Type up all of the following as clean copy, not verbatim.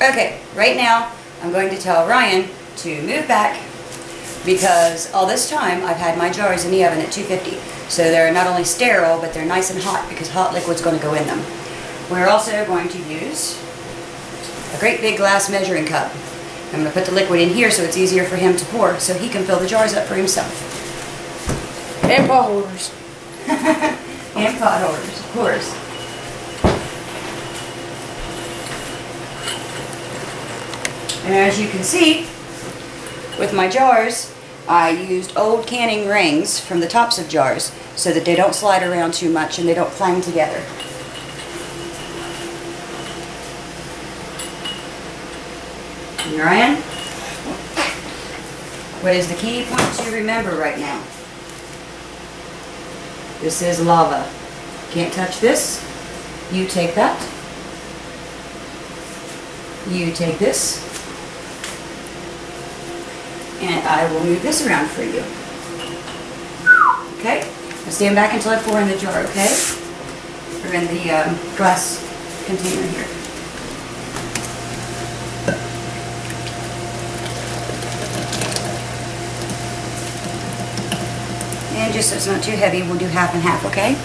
Okay, right now I'm going to tell Ryan to move back because all this time I've had my jars in the oven at 250. So they're not only sterile, but they're nice and hot because hot liquid's going to go in them. We're also going to use a great big glass measuring cup. I'm going to put the liquid in here so it's easier for him to pour so he can fill the jars up for himself. And pot holders. And pot holders, of course. And as you can see, with my jars, I used old canning rings from the tops of jars so that they don't slide around too much and they don't clang together. And Ryan, what is the key point to remember right now? This is lava. Can't touch this. You take that. You take this. And I will move this around for you. Okay? Now stand back until I pour in the jar, okay? Or in the glass container here. And just so it's not too heavy, we'll do half and half, okay?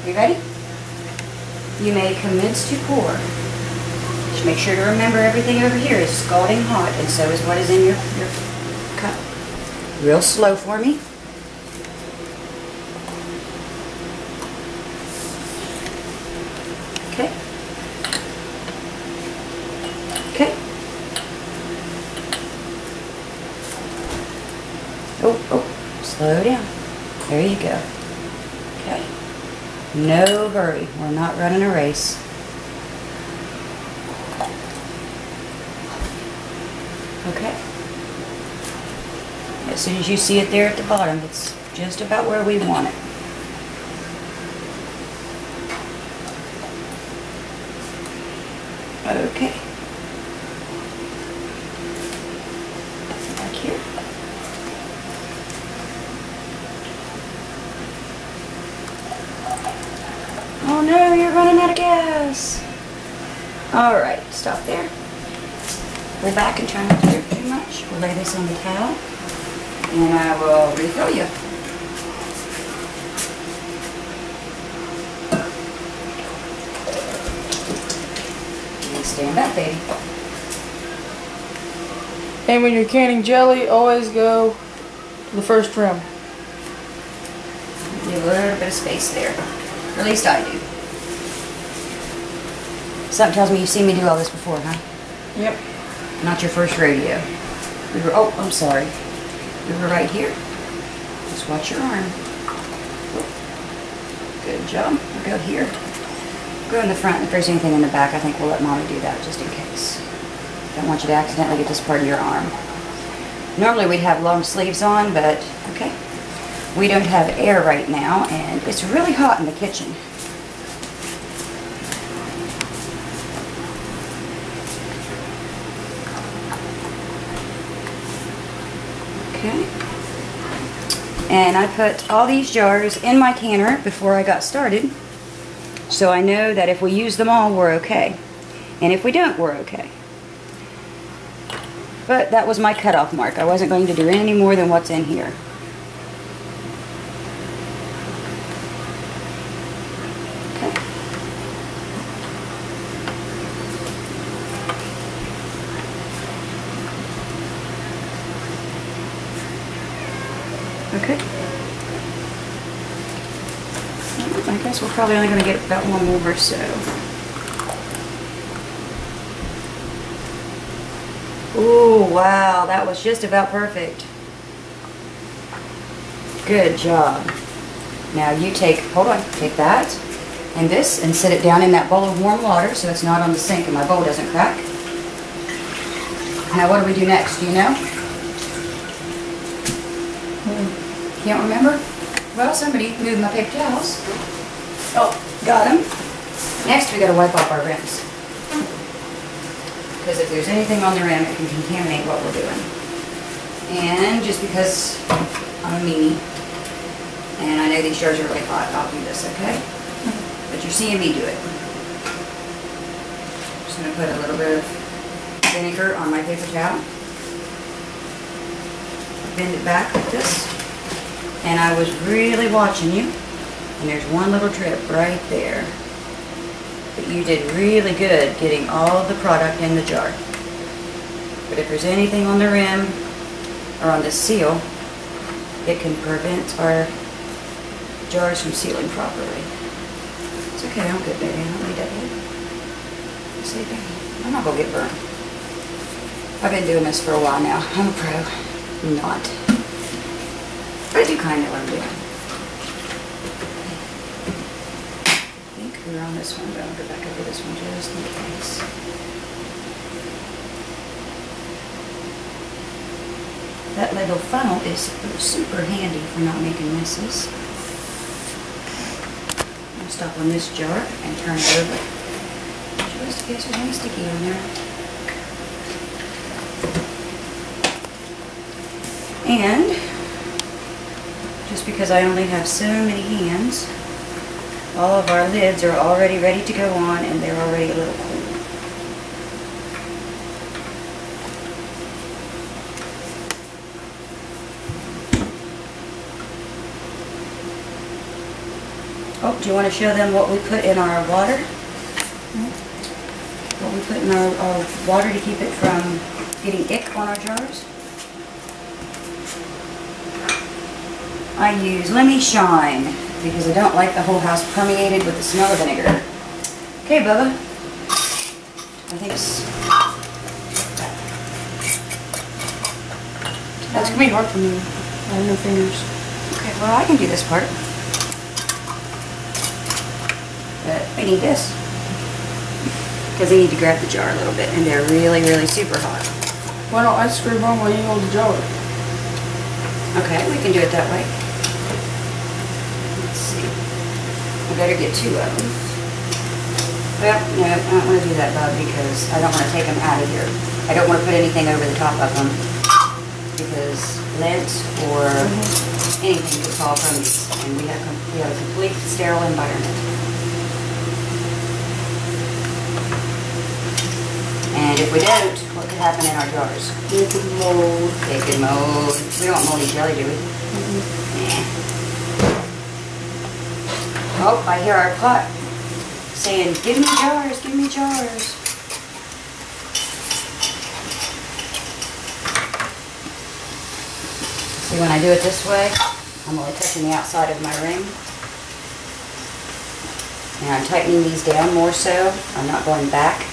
You ready? You may commence to pour. Just make sure to remember everything over here is scalding hot, and so is what is in your cup. Real slow for me. Okay. Okay. Oh, slow down. There you go. Okay. No hurry. We're not running a race. Okay. As soon as you see it there at the bottom, it's just about where we want it. Okay. Back here. Oh no, you're running out of gas. Alright, stop there. Pull back and try not to drip too much. We'll lay this on the towel and I will refill you. And stand back, baby. And when you're canning jelly, always go to the first rim. Leave a little bit of space there. Or at least I do. Something tells me you've seen me do all this before, huh? Yep. Not your first rodeo. We were, oh, I'm sorry. We were right here. Just watch your arm. Good job. We'll go here. Go in the front. If there's anything in the back, I think we'll let Mommy do that just in case. Don't want you to accidentally get this part of your arm. Normally we'd have long sleeves on, but okay. We don't have air right now, and it's really hot in the kitchen. Okay. And I put all these jars in my canner before I got started, so I know that if we use them all, we're okay. And if we don't, we're okay. But that was my cutoff mark. I wasn't going to do any more than what's in here. Okay. I guess we're probably only going to get about one more or so. Ooh, wow, that was just about perfect. Good job. Now you take, hold on, take that and this and set it down in that bowl of warm water so it's not on the sink and my bowl doesn't crack. Now what do we do next? Do you know? Can't remember? Well, somebody moved my paper towels. Oh, got them. Next, we got to wipe off our rims. Because if there's anything on the rim, it can contaminate what we're doing. And just because I'm a meanie, and I know these jars are really hot, I'll do this, okay? But you're seeing me do it. going to put a little bit of vinegar on my paper towel. Bend it back like this. And I was really watching you. And there's one little drip right there. But you did really good getting all of the product in the jar. But if there's anything on the rim or on the seal, it can prevent our jars from sealing properly. It's okay, I'm good, baby. I don't need that head. See, baby, I'm not gonna get burned. I've been doing this for a while now. I'm a pro. Not. But I do kind of know what I'm doing. I think we're on this one, but I'll go back over this one just in case. That little funnel is super handy for not making messes. I'll stop on this jar and turn it over. Just in case there's any sticky on there. And just because I only have so many hands, all of our lids are already ready to go on and they're already a little cool. Oh, do you want to show them what we put in our water? What we put in our water to keep it from getting ick on our jars? I use Lemmy Shine because I don't like the whole house permeated with the smell of vinegar. Okay, Bubba. I think it's... That's going to be hard for me. I have no fingers. Okay, well, I can do this part. But I need this. Because I need to grab the jar a little bit, and they're really, really super hot. Why don't I screw on while you hold the jar? Okay, we can do it that way. Let's see. I better get 2 of them. Well, no, I don't want to do that, Bub, because I don't want to take them out of here. I don't want to put anything over the top of them, because lint or anything could fall from these, and we have a complete sterile environment. And if we don't, what could happen in our jars? They could mold. They could mold. We don't want moldy jelly, do we? Oh, I hear our pot saying, give me jars, give me jars. See, when I do it this way, I'm only touching the outside of my ring. And I'm tightening these down more so. I'm not going back.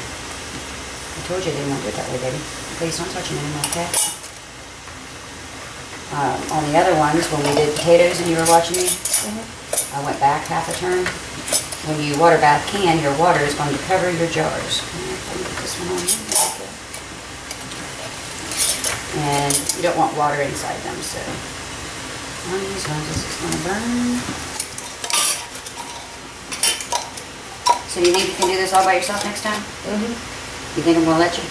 I told you I didn't want to do it that way, baby. Please don't touch them anymore, okay? On the other ones, when we did potatoes and you were watching me, I went back half a turn. When you water bath can, your water is going to cover your jars. This one on here. And you don't want water inside them, so on these ones, this is going to burn. So you think you can do this all by yourself next time? You think I'm going to let you?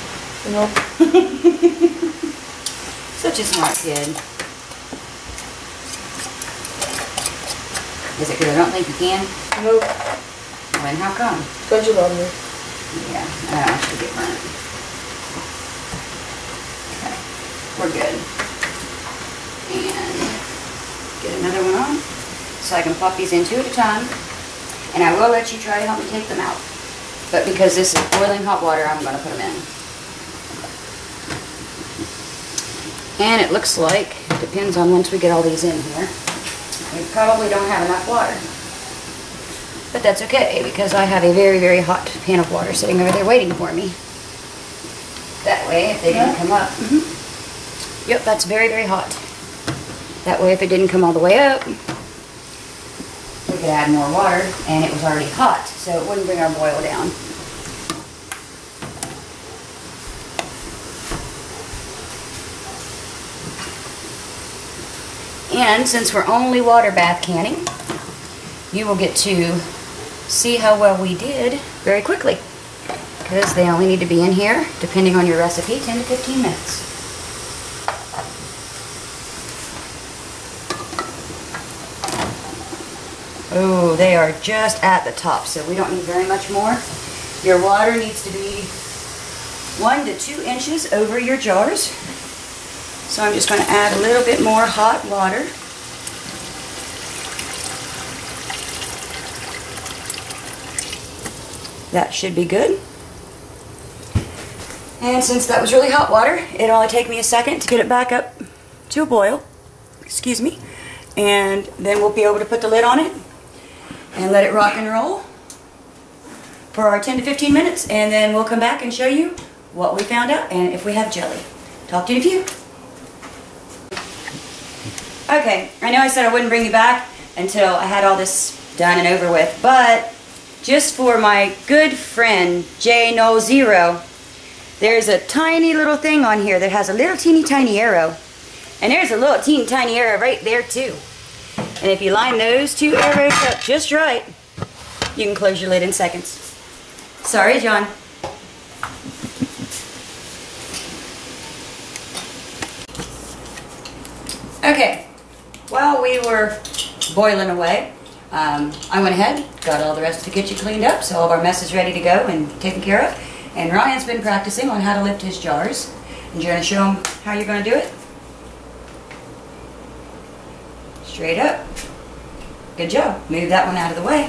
Nope. Such a smart kid. Is it because I don't think you can? Nope. When? How come? Because you love me. Yeah, I don't want you to get burnt. Okay, we're good. And get another one on so I can pop these in 2 at a time. And I will let you try to help me take them out. But because this is boiling hot water, I'm going to put them in. And it looks like, depends on once we get all these in here, we probably don't have enough water. But that's okay, because I have a very, very hot pan of water sitting over there waiting for me. That way, if they didn't come up... Yep, that's very, very hot. That way, if it didn't come all the way up, we could add more water, and it was already hot, so it wouldn't bring our boil down. And since we're only water bath canning, you will get to see how well we did very quickly, because they only need to be in here, depending on your recipe, 10 to 15 minutes. Oh, they are just at the top, so we don't need very much more. Your water needs to be 1 to 2 inches over your jars. So I'm just going to add a little bit more hot water. That should be good. And since that was really hot water, it'll only take me a second to get it back up to a boil. Excuse me. And then we'll be able to put the lid on it and let it rock and roll for our 10 to 15 minutes. And then we'll come back and show you what we found out and if we have jelly. Talk to you in a few. Okay, I know I said I wouldn't bring you back until I had all this done and over with, but just for my good friend J00, there's a tiny little thing on here that has a little teeny tiny arrow. And there's a little teeny tiny arrow right there too. And if you line those 2 arrows up just right, you can close your lid in seconds. Sorry, John. Okay, while we were boiling away, I went ahead, got all the rest of the kitchen cleaned up, so all of our mess is ready to go and taken care of. And Ryan's been practicing on how to lift his jars. And you're going to show him how you're going to do it? Straight up. Good job. Move that one out of the way.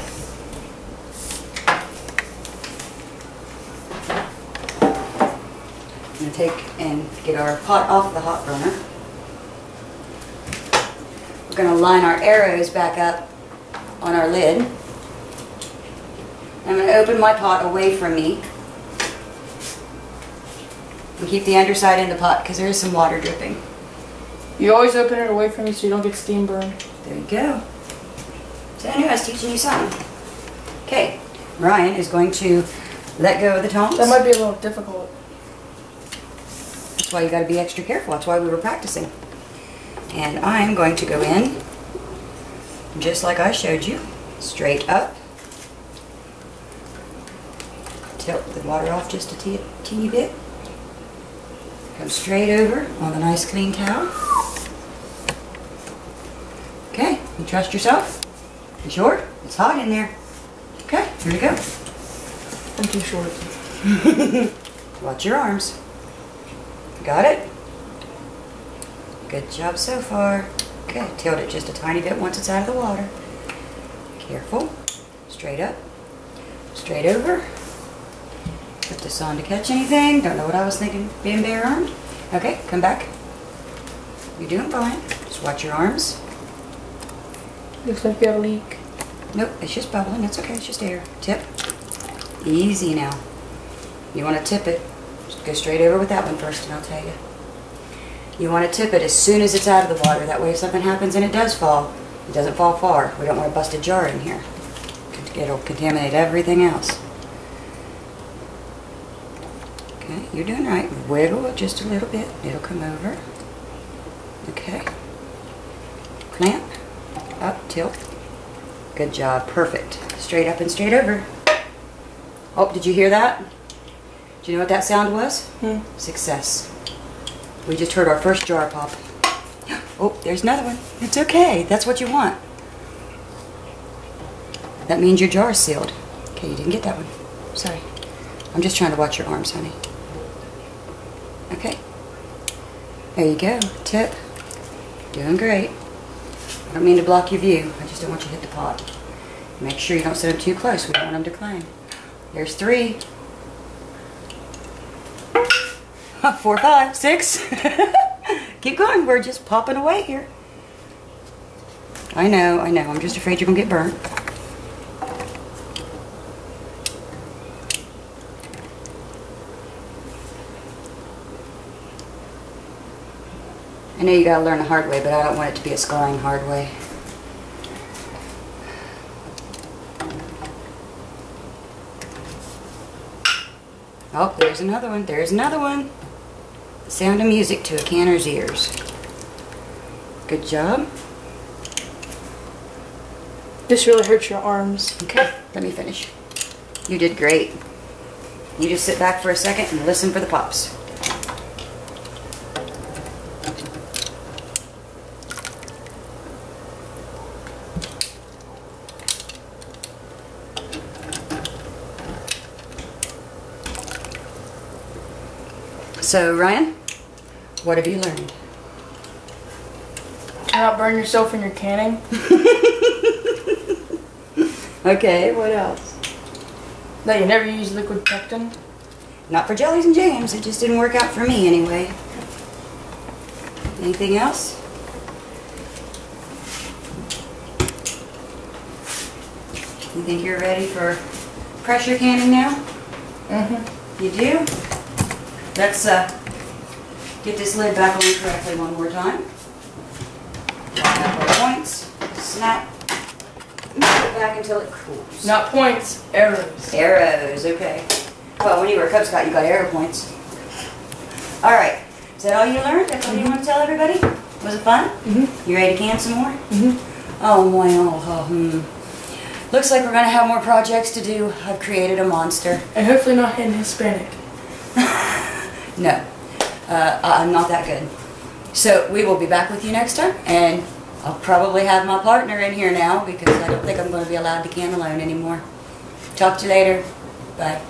I'm going to take and get our pot off the hot burner. We're going to line our arrows back up on our lid. I'm going to open my pot away from me. And keep the underside in the pot because there is some water dripping. You always open it away from you so you don't get steam burn. There you go. So I knew I was teaching you something. Okay, Ryan is going to let go of the tongs. That might be a little difficult. That's why you got to be extra careful. That's why we were practicing. And I'm going to go in just like I showed you, straight up. Tilt the water off just a teeny bit. Come straight over on the nice clean towel. Okay, you trust yourself? You sure? It's hot in there. Okay, here we go. I'm too short. Watch your arms. Got it? Good job so far. Okay, tilt it just a tiny bit once it's out of the water. Careful. Straight up. Straight over. Put this on to catch anything. Don't know what I was thinking being bare armed. Okay, come back. You're doing fine. Just watch your arms. Looks like you have a leak. Nope, it's just bubbling. It's okay. It's just air. Tip. Easy now. You want to tip it. Just go straight over with that one first and I'll tell you. You want to tip it as soon as it's out of the water. That way if something happens and it does fall, it doesn't fall far. We don't want a busted jar in here. It'll contaminate everything else. Okay, you're doing right. Wiggle it just a little bit. It'll come over. Okay. Clamp. Up, tilt. Good job. Perfect. Straight up and straight over. Oh, did you hear that? Do you know what that sound was? Success. We just heard our first jar pop. Oh, there's another one. It's okay. That's what you want. That means your jar is sealed. Okay, you didn't get that one. Sorry. I'm just trying to watch your arms, honey. Okay. There you go. Tip. Doing great. I don't mean to block your view. I just don't want you to hit the pot. Make sure you don't set them too close. We don't want them to clang. There's 3. 4, 5, 6. Keep going. We're just popping away here. I know. I'm just afraid you're going to get burnt. I know you got to learn the hard way, but I don't want it to be a scarring hard way. Oh, there's another one. There's another one. The sound of music to a canner's ears. Good job. This really hurts your arms. Okay, let me finish. You did great. You just sit back for a second and listen for the pops. So, Ryan, what have you learned? Do not burn yourself in your canning. Okay, what else? That you never use liquid pectin. Not for jellies and jams. It just didn't work out for me anyway. Anything else? You think you're ready for pressure canning now? Mm-hmm. You do? Let's get this lid back on correctly one more time. Line up our points. Snap. Move it back until it cools. Not points, arrows. Arrows, okay. Well, when you were a Cub Scout, you got arrow points. Alright, is that all you learned? That's all you want to tell everybody? Was it fun? Mm-hmm. You ready to can some more? Mm-hmm. Oh, boy, Looks like we're going to have more projects to do. I've created a monster. And hopefully not in Hispanic. No, I'm not that good. So we will be back with you next time, and I'll probably have my partner in here now because I don't think I'm going to be allowed to can alone anymore. Talk to you later. Bye.